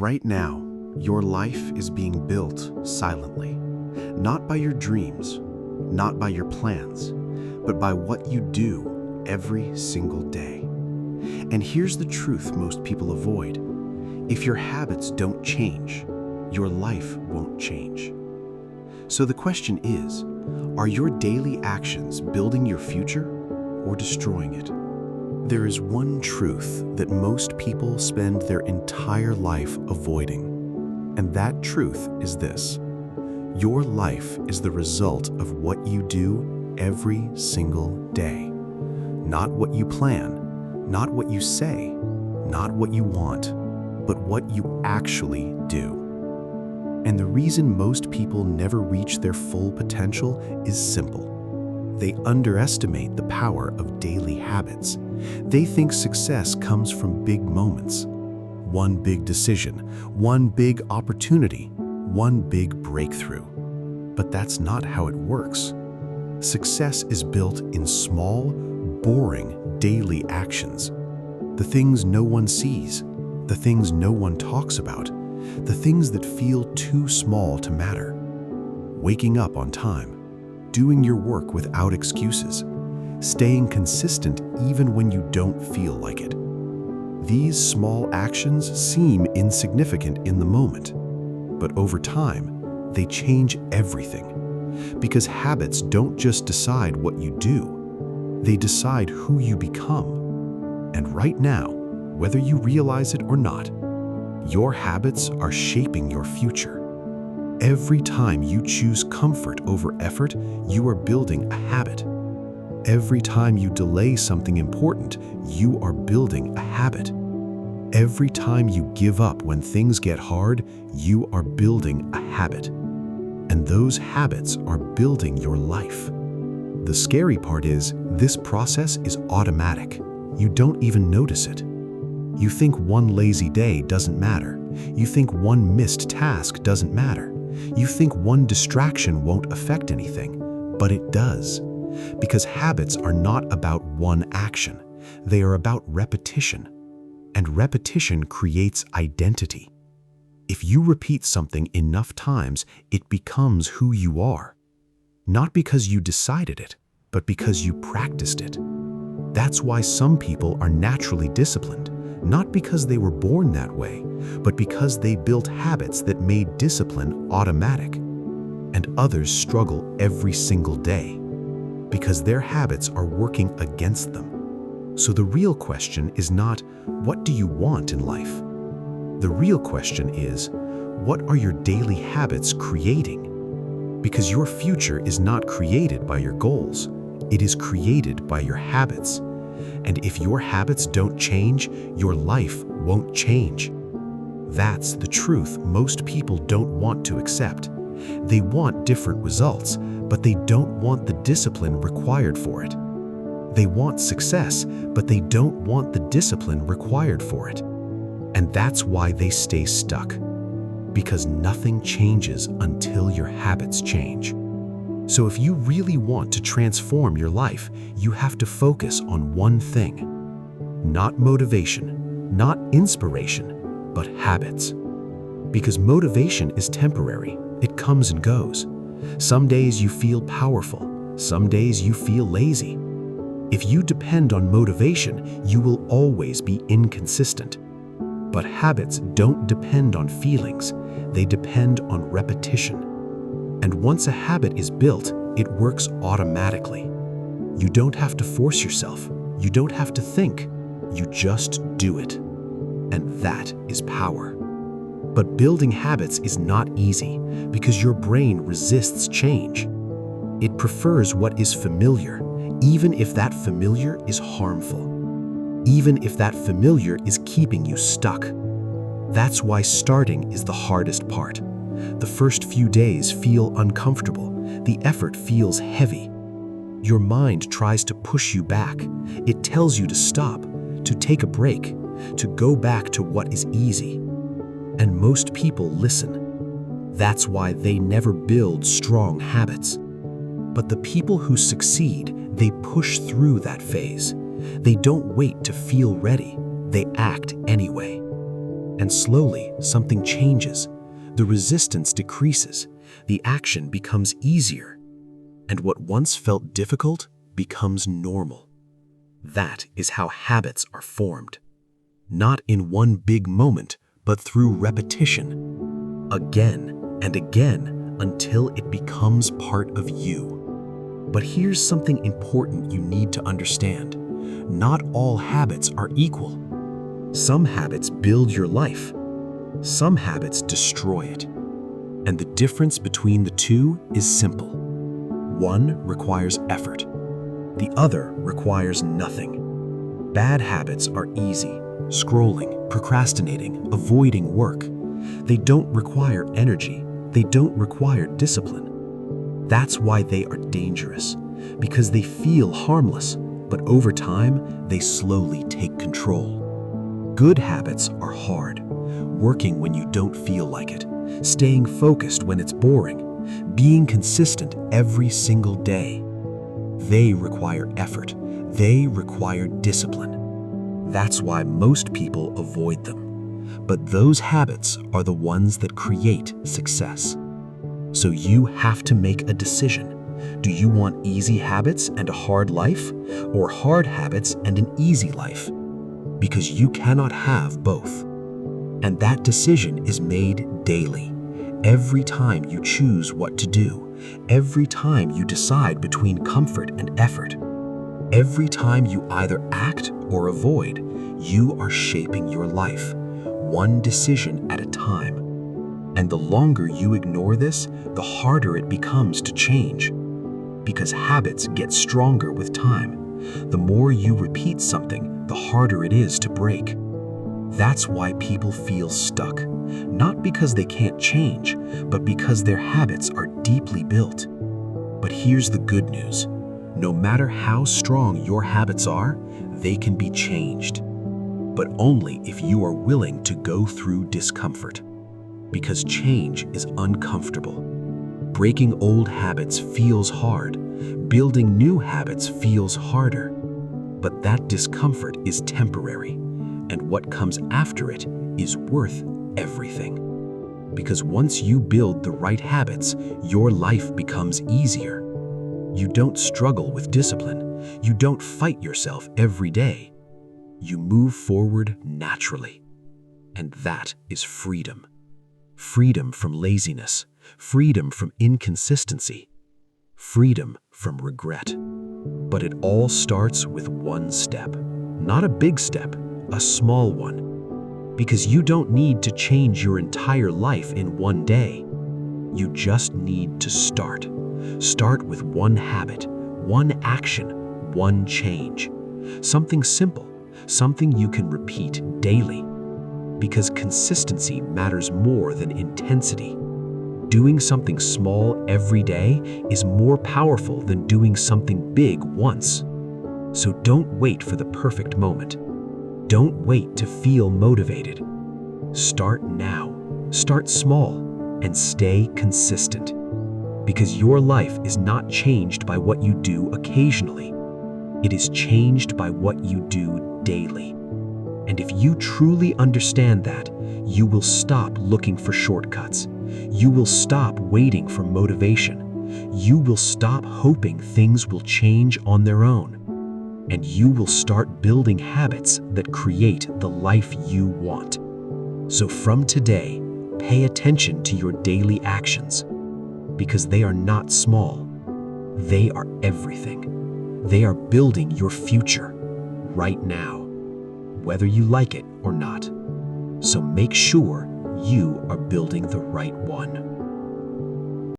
Right now, your life is being built silently, not by your dreams, not by your plans, but by what you do every single day. And here's the truth most people avoid. If your habits don't change, your life won't change. So the question is, are your daily actions building your future or destroying it? There is one truth that most people spend their entire life avoiding, and that truth is this: your life is the result of what you do every single day. Not what you plan, not what you say, not what you want, but what you actually do. And the reason most people never reach their full potential is simple. They underestimate the power of daily habits. They think success comes from big moments. One big decision, one big opportunity, one big breakthrough. But that's not how it works. Success is built in small, boring, daily actions. The things no one sees, the things no one talks about, the things that feel too small to matter. Waking up on time, doing your work without excuses, staying consistent even when you don't feel like it. These small actions seem insignificant in the moment, but over time, they change everything. Because habits don't just decide what you do, they decide who you become. And right now, whether you realize it or not, your habits are shaping your future. Every time you choose comfort over effort, you are building a habit. Every time you delay something important, you are building a habit. Every time you give up when things get hard, you are building a habit. And those habits are building your life. The scary part is, this process is automatic. You don't even notice it. You think one lazy day doesn't matter. You think one missed task doesn't matter. You think one distraction won't affect anything, but it does. Because habits are not about one action. They are about repetition. And repetition creates identity. If you repeat something enough times, it becomes who you are. Not because you decided it, but because you practiced it. That's why some people are naturally disciplined, not because they were born that way, but because they built habits that made discipline automatic. And others struggle every single day because their habits are working against them. So the real question is not, what do you want in life? The real question is, what are your daily habits creating? Because your future is not created by your goals, it is created by your habits. And if your habits don't change, your life won't change. That's the truth most people don't want to accept. They want different results, but they don't want the discipline required for it. They want success, but they don't want the discipline required for it. And that's why they stay stuck. Because nothing changes until your habits change. So if you really want to transform your life, you have to focus on one thing. Not motivation, not inspiration, but habits. Because motivation is temporary. It comes and goes. Some days you feel powerful. Some days you feel lazy. If you depend on motivation, you will always be inconsistent. But habits don't depend on feelings. They depend on repetition. And once a habit is built, it works automatically. You don't have to force yourself. You don't have to think. You just do it. And that is power. But building habits is not easy because your brain resists change. It prefers what is familiar, even if that familiar is harmful. Even if that familiar is keeping you stuck. That's why starting is the hardest part. The first few days feel uncomfortable. The effort feels heavy. Your mind tries to push you back. It tells you to stop, to take a break, to go back to what is easy. And most people listen. That's why they never build strong habits. But the people who succeed, they push through that phase. They don't wait to feel ready. They act anyway. And slowly, something changes. The resistance decreases. The action becomes easier. And what once felt difficult becomes normal. That is how habits are formed. Not in one big moment, but through repetition. Again and again until it becomes part of you. But here's something important you need to understand. Not all habits are equal. Some habits build your life. Some habits destroy it. And the difference between the two is simple. One requires effort. The other requires nothing. Bad habits are easy. Scrolling, procrastinating, avoiding work. They don't require energy. They don't require discipline. That's why they are dangerous, because they feel harmless, but over time, they slowly take control. Good habits are hard, working when you don't feel like it, staying focused when it's boring, being consistent every single day. They require effort. They require discipline. That's why most people avoid them. But those habits are the ones that create success. So you have to make a decision. Do you want easy habits and a hard life, or hard habits and an easy life? Because you cannot have both. And that decision is made daily. Every time you choose what to do, every time you decide between comfort and effort, every time you either act or avoid, you are shaping your life, one decision at a time. And the longer you ignore this, the harder it becomes to change. Because habits get stronger with time. The more you repeat something, the harder it is to break. That's why people feel stuck, not because they can't change, but because their habits are deeply built. But here's the good news. No matter how strong your habits are, they can be changed. But only if you are willing to go through discomfort. Because change is uncomfortable. Breaking old habits feels hard. Building new habits feels harder. But that discomfort is temporary, and what comes after it is worth everything. Because once you build the right habits, your life becomes easier. You don't struggle with discipline. You don't fight yourself every day. You move forward naturally. And that is freedom. Freedom from laziness, freedom from inconsistency, freedom from regret. But it all starts with one step. Not a big step, a small one. Because you don't need to change your entire life in one day. You just need to start. Start with one habit, one action, one change. Something simple, something you can repeat daily. Because consistency matters more than intensity. Doing something small every day is more powerful than doing something big once. So don't wait for the perfect moment. Don't wait to feel motivated. Start now. Start small and stay consistent. Because your life is not changed by what you do occasionally. It is changed by what you do daily. And if you truly understand that, you will stop looking for shortcuts. You will stop waiting for motivation. You will stop hoping things will change on their own. And you will start building habits that create the life you want. So from today, pay attention to your daily actions, because they are not small. They are everything. They are building your future right now, whether you like it or not. So make sure you are building the right one.